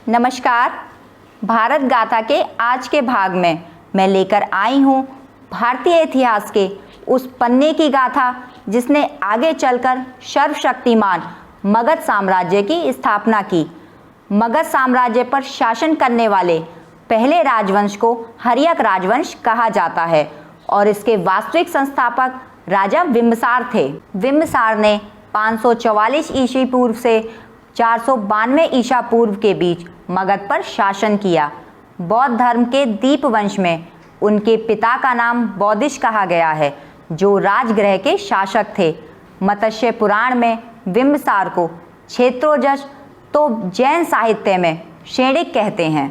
नमस्कार। भारत गाथा के आज के भाग में मैं लेकर आई हूँ भारतीय इतिहास के उस पन्ने की गाथा जिसने आगे चलकर सर्वशक्तिमान मगध साम्राज्य की स्थापना की। मगध साम्राज्य पर शासन करने वाले पहले राजवंश को हर्यक राजवंश कहा जाता है और इसके वास्तविक संस्थापक राजा बिंबिसार थे। बिंबिसार ने 544 ईस्वी पूर्व से 492 ईसा पूर्व के बीच मगध पर शासन किया। बौद्ध धर्म के दीपवंश में उनके पिता का नाम बौधिश कहा गया है, जो राजगृह के शासक थे। मत्स्य पुराण में बिंबिसार को क्षेत्रोजस तो जैन साहित्य में शेणिक कहते हैं।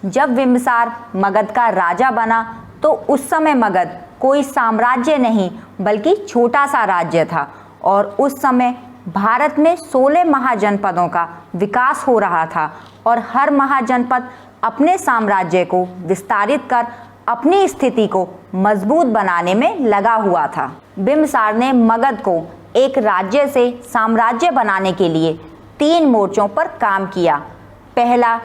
जब बिंबिसार मगध का राजा बना तो उस समय मगध कोई साम्राज्य नहीं बल्कि छोटा सा राज्य था और उस समय भारत में 16 महाजनपदों का विकास हो रहा था और हर महाजनपद अपने साम्राज्य को विस्तारित कर अपनी स्थिति को मजबूत बनाने में लगा हुआ था। बिंबिसार ने मगध को एक राज्य से साम्राज्य बनाने के लिए 3 मोर्चों पर काम किया। पहला,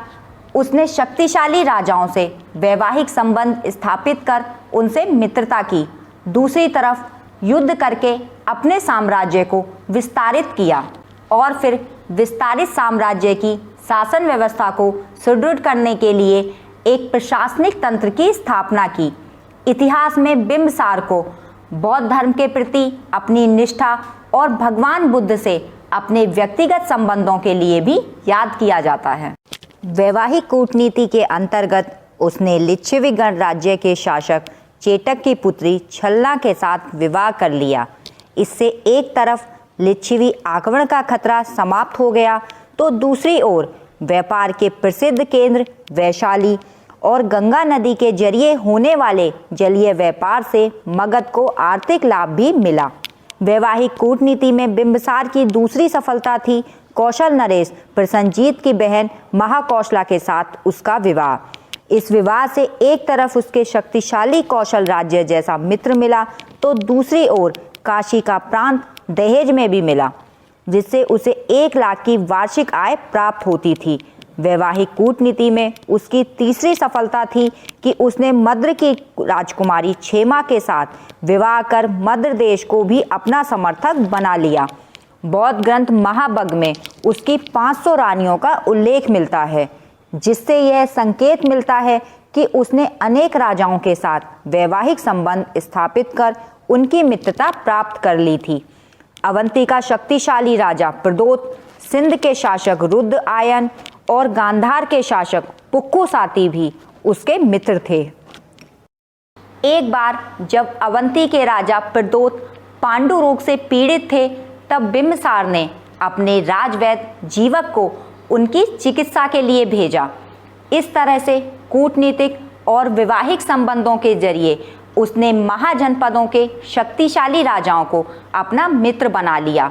उसने शक्तिशाली राजाओं से वैवाहिक संबंध स्थापित कर उनसे मित्रता की। दूसरी तरफ युद्ध करके अपने साम्राज्य को विस्तारित किया और फिर विस्तारित साम्राज्य की शासन व्यवस्था को सुदृढ़ करने के लिए एक प्रशासनिक तंत्र की स्थापना की। इतिहास में बिंबिसार को बौद्ध धर्म के प्रति अपनी निष्ठा और भगवान बुद्ध से अपने व्यक्तिगत संबंधों के लिए भी याद किया जाता है। वैवाहिक कूटनीति के अंतर्गत उसने लिच्छवी गणराज्य के शासक चेटक की पुत्री छलना के साथ विवाह कर लिया। इससे एक तरफ लिच्छवी आक्रमण का खतरा समाप्त हो गया तो दूसरी ओर व्यापार के प्रसिद्ध केंद्र वैशाली और गंगा नदी के जरिए होने वाले जलीय व्यापार से मगध को आर्थिक लाभ भी मिला। वैवाहिक कूटनीति में बिंबिसार की दूसरी सफलता थी कौशल नरेश प्रसन्नजीत की बहन महाकौशला के साथ उसका विवाह। इस विवाह से एक तरफ उसके शक्तिशाली कौशल राज्य जैसा मित्र मिला तो दूसरी ओर काशी का प्रांत दहेज में भी मिला, जिससे उसे 1 लाख की वार्षिक आय प्राप्त होती थी। वैवाहिक कूटनीति में उसकी तीसरी सफलता थी कि उसने मद्र की राजकुमारी क्षेमा के साथ विवाह कर मद्र देश को भी अपना समर्थक बना लिया। बौद्ध ग्रंथ महाबग में उसकी 500 रानियों का उल्लेख मिलता है, जिससे यह संकेत मिलता है कि उसने अनेक राजाओं के साथ वैवाहिक संबंध स्थापित कर उनकी मित्रता प्राप्त कर ली थी। अवंती का शक्तिशाली राजा प्रदोत, सिंध के शासक रुद्र आयन और गांधार के शासक पुक्कू साती भी उसके मित्र थे। एक बार जब अवंती के राजा प्रदोत पांडु रोग से पीड़ित थे, तब बिंबिसार ने अपने राजवैद्य जीवक को उनकी चिकित्सा के लिए भेजा। इस तरह से कूटनीतिक और वैवाहिक संबंधों के जरिए उसने महाजनपदों के शक्तिशाली राजाओं को अपना मित्र बना लिया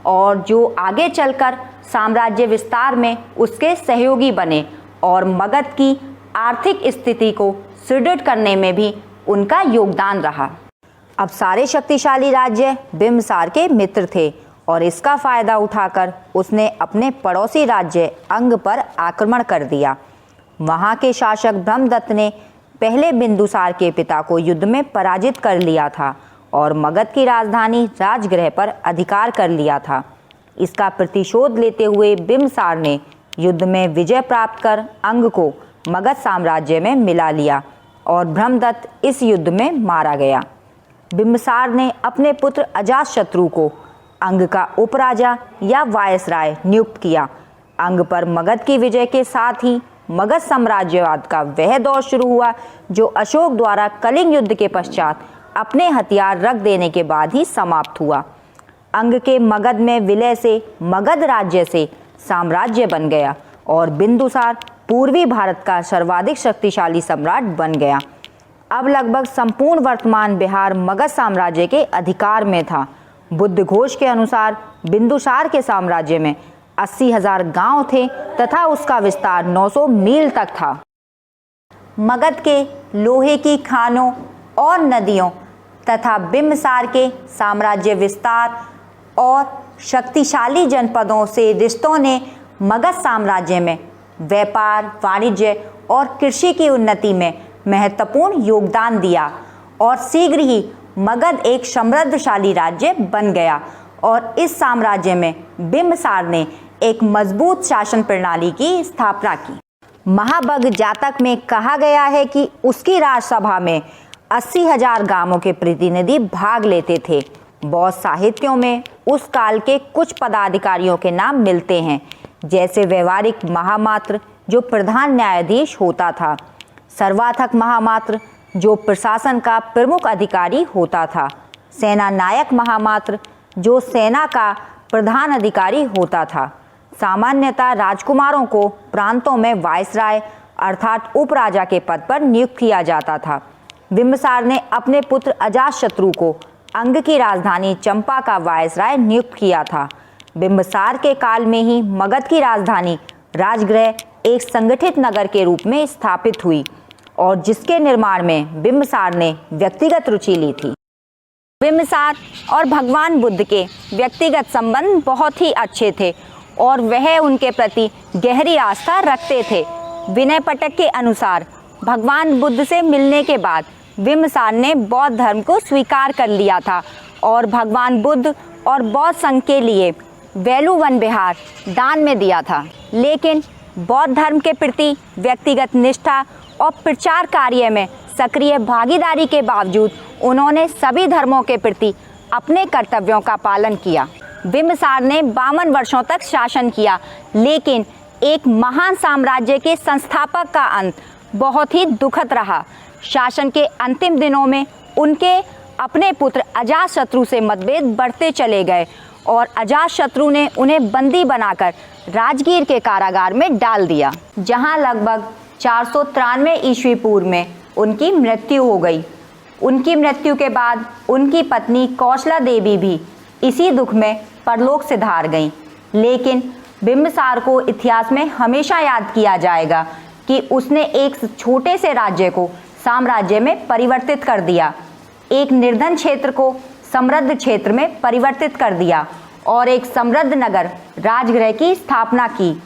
और जो आगे चलकर साम्राज्य विस्तार में उसके सहयोगी बने और मगध की आर्थिक स्थिति को सुदृढ़ करने में भी उनका योगदान रहा। अब सारे शक्तिशाली राज्य बिंबिसार के मित्र थे और इसका फायदा उठाकर उसने अपने पड़ोसी राज्य अंग पर आक्रमण कर दिया। वहां के शासक ब्रह्मदत्त ने पहले बिंदुसार के पिता को युद्ध में पराजित कर लिया था और मगध की राजधानी राजगृह पर अधिकार कर लिया था। इसका प्रतिशोध लेते हुए बिंबिसार ने युद्ध में विजय प्राप्त कर अंग को मगध साम्राज्य में मिला लिया और ब्रह्मदत्त इस युद्ध में मारा गया। बिंबिसार ने अपने पुत्र अजातशत्रु को अंग का उपराजा या वायसराय नियुक्त किया। अंग पर मगध की विजय के साथ ही मगध साम्राज्यवाद का वह दौर शुरू हुआ जो अशोक द्वारा कलिंग युद्ध के पश्चात अपने हथियार रख देने के बाद ही समाप्त हुआ। अंग के मगध में विलय से मगध राज्य से साम्राज्य बन गया और बिंदुसार पूर्वी भारत का सर्वाधिक शक्तिशाली सम्राट बन गया। अब लगभग संपूर्ण वर्तमान बिहार मगध साम्राज्य के अधिकार में था। बुद्ध घोष के अनुसार बिंदुसार के साम्राज्य में 80,000 गांव थे तथा उसका विस्तार 900 मील तक था। मगध के लोहे की खानों और नदियों तथा बिंबिसार के साम्राज्य विस्तार और शक्तिशाली जनपदों से रिश्तों ने मगध साम्राज्य में व्यापार, वाणिज्य और कृषि की उन्नति में महत्वपूर्ण योगदान दिया और शीघ्र ही मगध एक समृद्धशाली राज्य बन गया और इस साम्राज्य में बिंबिसार ने एक मजबूत शासन प्रणाली की स्थापना की। महाभग जातक में कहा गया है कि उसकी राजसभा में 80,000 गांवों के प्रतिनिधि भाग लेते थे। बौद्ध साहित्यों में उस काल के कुछ पदाधिकारियों के नाम मिलते हैं, जैसे व्यवहारिक महामात्र जो प्रधान न्यायाधीश होता था, सर्वाधक महामात्र जो प्रशासन का प्रमुख अधिकारी होता था, सेना नायक महामात्र जो सेना का प्रधान अधिकारी होता था। सामान्यतः राजकुमारों को प्रांतों में वायसराय अर्थात उपराजा के पद पर नियुक्त किया जाता था। बिंबिसार ने अपने पुत्र अजातशत्रु को अंग की राजधानी चंपा का वायसराय नियुक्त किया था। बिंबिसार के काल में ही मगध की राजधानी राजगृह एक संगठित नगर के रूप में स्थापित हुई और जिसके निर्माण में बिंबिसार ने व्यक्तिगत रुचि ली थी। बिंबिसार और भगवान बुद्ध के व्यक्तिगत संबंध बहुत ही अच्छे थे और वह उनके प्रति गहरी आस्था रखते थे। विनय पटक के अनुसार भगवान बुद्ध से मिलने के बाद बिंबिसार ने बौद्ध धर्म को स्वीकार कर लिया था और भगवान बुद्ध और बौद्ध संघ के लिए वेलु वन विहार दान में दिया था। लेकिन बौद्ध धर्म के प्रति व्यक्तिगत निष्ठा और प्रचार कार्य में सक्रिय भागीदारी के बावजूद उन्होंने सभी धर्मों के प्रति अपने कर्तव्यों का पालन किया। बिंबिसार ने 52 वर्षों तक शासन किया, लेकिन एक महान साम्राज्य के संस्थापक का अंत बहुत ही दुखद रहा। शासन के अंतिम दिनों में उनके अपने पुत्र अजातशत्रु से मतभेद बढ़ते चले गए और अजातशत्रु ने उन्हें बंदी बनाकर राजगीर के कारागार में डाल दिया, जहां लगभग 493 ईस्वी पूर्व में उनकी मृत्यु हो गई। उनकी मृत्यु के बाद उनकी पत्नी कौशला देवी भी इसी दुख में परलोक सिधार गईं। लेकिन बिंबिसार को इतिहास में हमेशा याद किया जाएगा कि उसने एक छोटे से राज्य को साम्राज्य में परिवर्तित कर दिया, एक निर्धन क्षेत्र को समृद्ध क्षेत्र में परिवर्तित कर दिया और एक समृद्ध नगर राजगृह की स्थापना की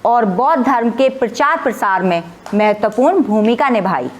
और बौद्ध धर्म के प्रचार प्रसार में महत्वपूर्ण भूमिका निभाई।